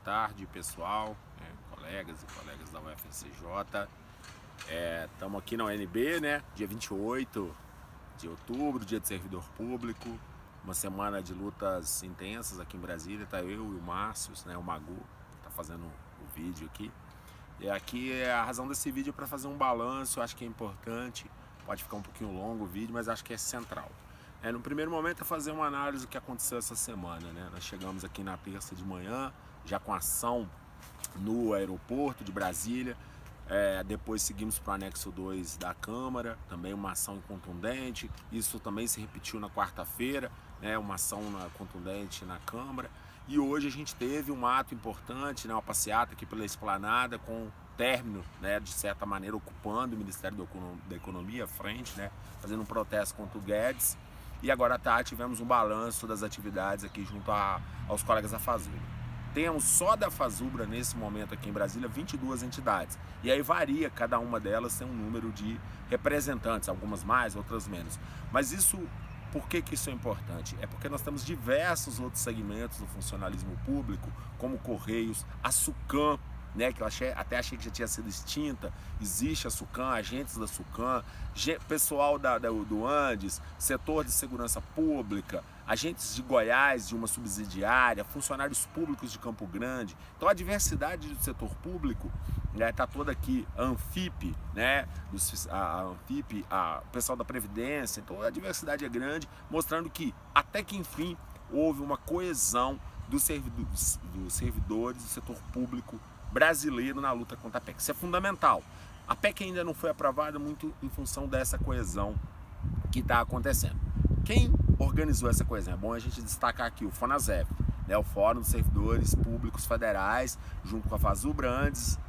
tarde, pessoal, colegas e colegas da UFCJ. Estamos aqui na UNB, né? Dia 28 de outubro, dia de servidor público. Uma semana de lutas intensas aqui em Brasília. Tá eu e o Márcio, né? O Magu, que tá fazendo o vídeo aqui. E aqui a razão desse vídeo é para fazer um balanço. Eu acho que é importante. Pode ficar um pouquinho longo o vídeo, mas acho que é central. No primeiro momento é fazer uma análise do que aconteceu essa semana, né? Nós chegamos aqui na terça de manhã, já com ação no aeroporto de Brasília. Depois seguimos para o anexo 2 da Câmara, também uma ação contundente. Isso também se repetiu na quarta-feira, né? Uma ação contundente na Câmara. E hoje a gente teve um ato importante, né? Uma passeata aqui pela Esplanada, com término, né? De certa maneira ocupando o Ministério da Economia à frente, né? Fazendo um protesto contra o Guedes. E agora à tarde tivemos um balanço das atividades aqui junto aos colegas da Fazubra. Temos só da Fazubra nesse momento aqui em Brasília 22 entidades. E aí varia, cada uma delas tem um número de representantes, algumas mais, outras menos. Mas isso, por que isso é importante? É porque nós temos diversos outros segmentos do funcionalismo público, como Correios, a SUCAM, né, que eu até achei que já tinha sido extinta. Existe a SUCAM, agentes da SUCAM, pessoal do Andes, setor de segurança pública, agentes de Goiás, de uma subsidiária, funcionários públicos de Campo Grande. Então a diversidade do setor público está toda aqui, a Anfip, né, o pessoal da Previdência. Então a diversidade é grande, mostrando que até que enfim houve uma coesão dos servidores do setor público brasileiro na luta contra a PEC. Isso é fundamental. A PEC ainda não foi aprovada muito em função dessa coesão que está acontecendo. Quem organizou essa coesão? É bom a gente destacar aqui o FONASEF, né, o Fórum dos Servidores Públicos Federais, junto com a Fazubra, Andes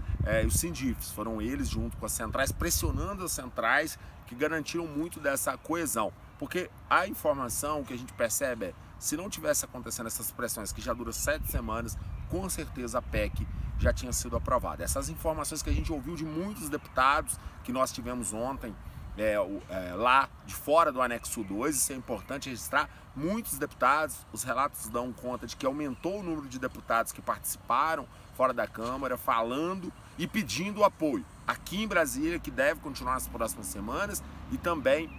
e os Sindifes. Foram eles, junto com as centrais, pressionando as centrais, que garantiram muito dessa coesão. Porque a informação que a gente percebe é, se não tivesse acontecendo essas pressões, que já duram 7 semanas, com certeza a PEC já tinha sido aprovada. Essas informações que a gente ouviu de muitos deputados que nós tivemos ontem lá de fora do anexo 2, isso é importante registrar. Muitos deputados, os relatos dão conta de que aumentou o número de deputados que participaram fora da Câmara, falando e pedindo apoio aqui em Brasília, que deve continuar nas próximas semanas, e também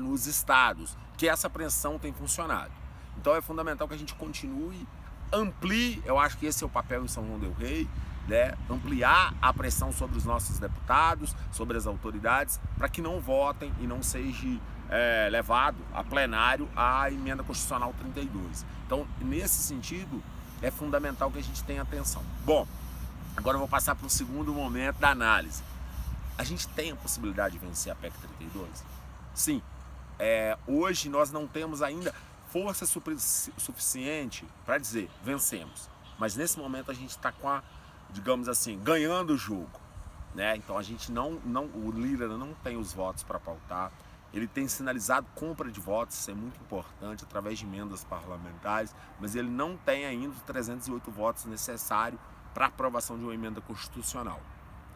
nos estados, que essa pressão tem funcionado. Então é fundamental que a gente continue, amplie, eu acho que esse é o papel em São João del Rei, né? Ampliar a pressão sobre os nossos deputados, sobre as autoridades, para que não votem e não seja levado a plenário a emenda constitucional 32. Então, nesse sentido, é fundamental que a gente tenha atenção. Bom, agora eu vou passar para o segundo momento da análise. A gente tem a possibilidade de vencer a PEC 32? Sim. Hoje nós não temos ainda força suficiente para dizer vencemos, mas nesse momento a gente está digamos assim, ganhando o jogo, né? Então a gente o líder não tem os votos para pautar. Ele tem sinalizado compra de votos, isso é muito importante, através de emendas parlamentares, mas ele não tem ainda os 308 votos necessários para aprovação de uma emenda constitucional.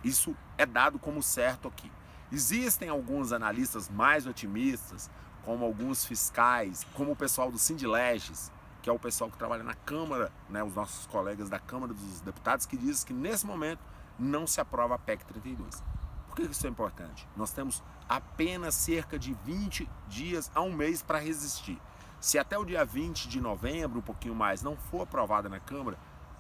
Isso é dado como certo aqui. Existem alguns analistas mais otimistas, como alguns fiscais, como o pessoal do Sindileges, que é o pessoal que trabalha na Câmara, né, os nossos colegas da Câmara dos Deputados, que dizem que nesse momento não se aprova a PEC 32. Por que isso é importante? Nós temos apenas cerca de 20 dias a um mês para resistir. Se até o dia 20 de novembro, um pouquinho mais, não for aprovada na Câmara,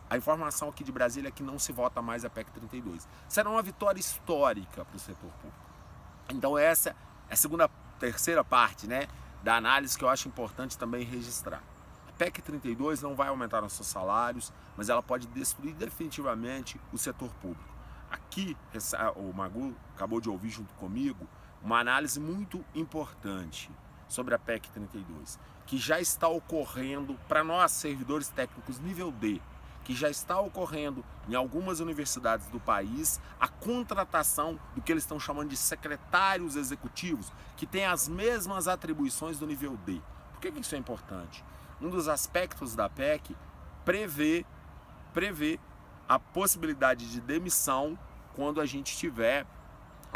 a informação aqui de Brasília é que não se vota mais a PEC 32. Será uma vitória histórica para o setor público. Então essa é a terceira parte, né, da análise, que eu acho importante também registrar. A PEC 32 não vai aumentar nossos salários, mas ela pode destruir definitivamente o setor público. Aqui, o Magu acabou de ouvir junto comigo uma análise muito importante sobre a PEC 32, que já está ocorrendo para nós, servidores técnicos nível D, que já está ocorrendo em algumas universidades do país a contratação do que eles estão chamando de secretários executivos, que têm as mesmas atribuições do nível D. Por que isso é importante? Um dos aspectos da PEC prevê a possibilidade de demissão quando a gente tiver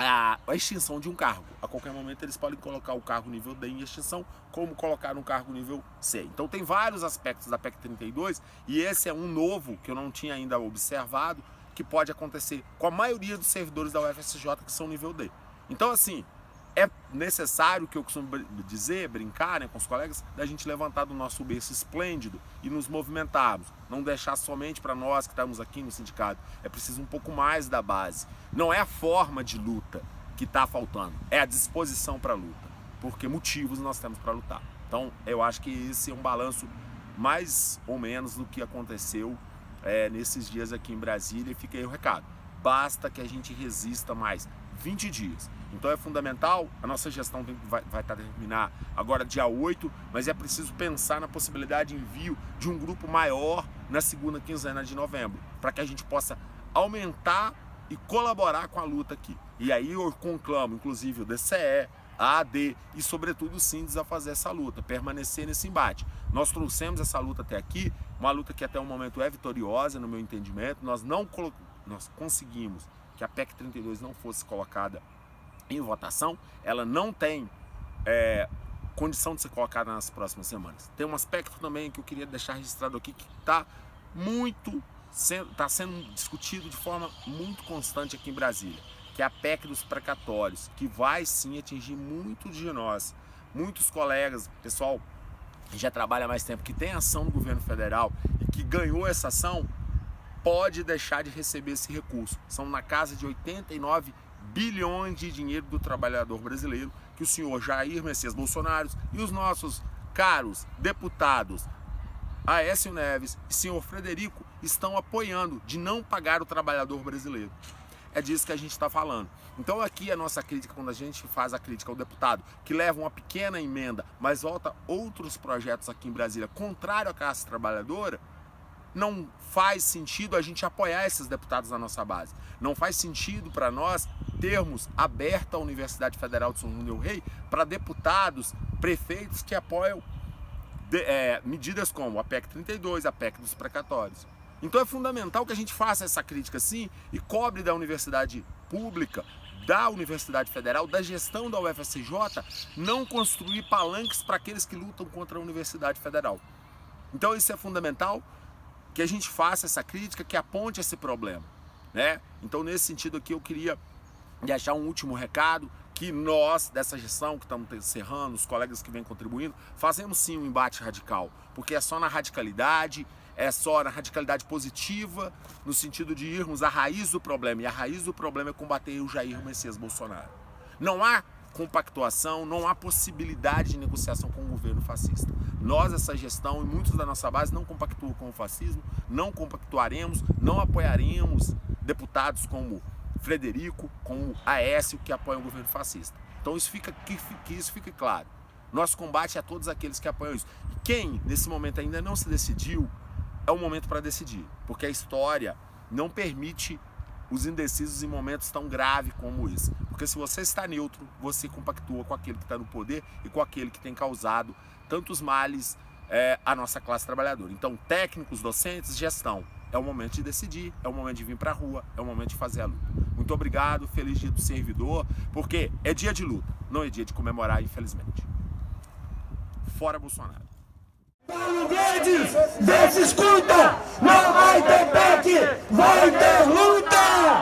a extinção de um cargo. A qualquer momento eles podem colocar o cargo nível D em extinção, como colocar um cargo nível C. Então tem vários aspectos da PEC 32 e esse é um novo que eu não tinha ainda observado, que pode acontecer com a maioria dos servidores da UFSJ que são nível D. Então assim, é necessário, que eu costumo dizer, brincar, né, com os colegas, da gente levantar do nosso berço esplêndido e nos movimentarmos. Não deixar somente para nós que estamos aqui no sindicato. É preciso um pouco mais da base. Não é a forma de luta que está faltando, é a disposição para a luta. Porque motivos nós temos para lutar. Então, eu acho que esse é um balanço mais ou menos do que aconteceu nesses dias aqui em Brasília. E fica aí o recado. Basta que a gente resista mais 20 dias. Então é fundamental, a nossa gestão vai terminar agora dia 8, mas é preciso pensar na possibilidade de envio de um grupo maior na segunda quinzena de novembro, para que a gente possa aumentar e colaborar com a luta aqui. E aí eu conclamo, inclusive, o DCE, a AD e, sobretudo, o Sindes a fazer essa luta, permanecer nesse embate. Nós trouxemos essa luta até aqui, uma luta que até o momento é vitoriosa, no meu entendimento. Nós conseguimos que a PEC 32 não fosse colocada em votação, ela não tem condição de ser colocada nas próximas semanas. Tem um aspecto também que eu queria deixar registrado aqui, que está sendo discutido de forma muito constante aqui em Brasília, que é a PEC dos precatórios, que vai sim atingir muitos de nós, muitos colegas, pessoal que já trabalha há mais tempo, que tem ação do governo federal e que ganhou essa ação, pode deixar de receber esse recurso. São na casa de 89 bilhões de dinheiro do trabalhador brasileiro que o senhor Jair Messias Bolsonaro e os nossos caros deputados Aécio Neves e senhor Frederico estão apoiando de não pagar o trabalhador brasileiro. É disso que a gente está falando. Então aqui a nossa crítica, quando a gente faz a crítica ao deputado que leva uma pequena emenda, mas volta outros projetos aqui em Brasília contrário à classe trabalhadora, não faz sentido a gente apoiar esses deputados na nossa base. Não faz sentido para nós termos aberta a Universidade Federal de São João del Rei para deputados, prefeitos que apoiam medidas como a PEC 32, a PEC dos precatórios. Então é fundamental que a gente faça essa crítica sim e cobre da universidade pública, da Universidade Federal, da gestão da UFSJ, não construir palanques para aqueles que lutam contra a Universidade Federal. Então isso é fundamental, que a gente faça essa crítica, que aponte esse problema, né? Então nesse sentido aqui eu queria deixar um último recado, que nós, dessa gestão que estamos encerrando, os colegas que vêm contribuindo, fazemos sim um embate radical, porque é só na radicalidade, é só na radicalidade positiva, no sentido de irmos à raiz do problema, e a raiz do problema é combater o Jair Messias Bolsonaro. Não há compactuação, não há possibilidade de negociação com o governo fascista. Nós, essa gestão e muitos da nossa base não compactuam com o fascismo, não compactuaremos, não apoiaremos deputados como Frederico, como Aécio, que apoiam o governo fascista. Então que isso fique claro. Nosso combate é a todos aqueles que apoiam isso. E quem, nesse momento, ainda não se decidiu, é o momento para decidir. Porque a história não permite os indecisos em momentos tão graves como esse. Porque se você está neutro, você compactua com aquele que está no poder e com aquele que tem causado tantos males à nossa classe trabalhadora. Então, técnicos, docentes, gestão. É o momento de decidir, é o momento de vir para a rua, é o momento de fazer a luta. Muito obrigado, feliz dia do servidor, porque é dia de luta, não é dia de comemorar, infelizmente. Fora Bolsonaro. Paulo Guedes, vê se escuta, não vai ter PEC, vai ter luta!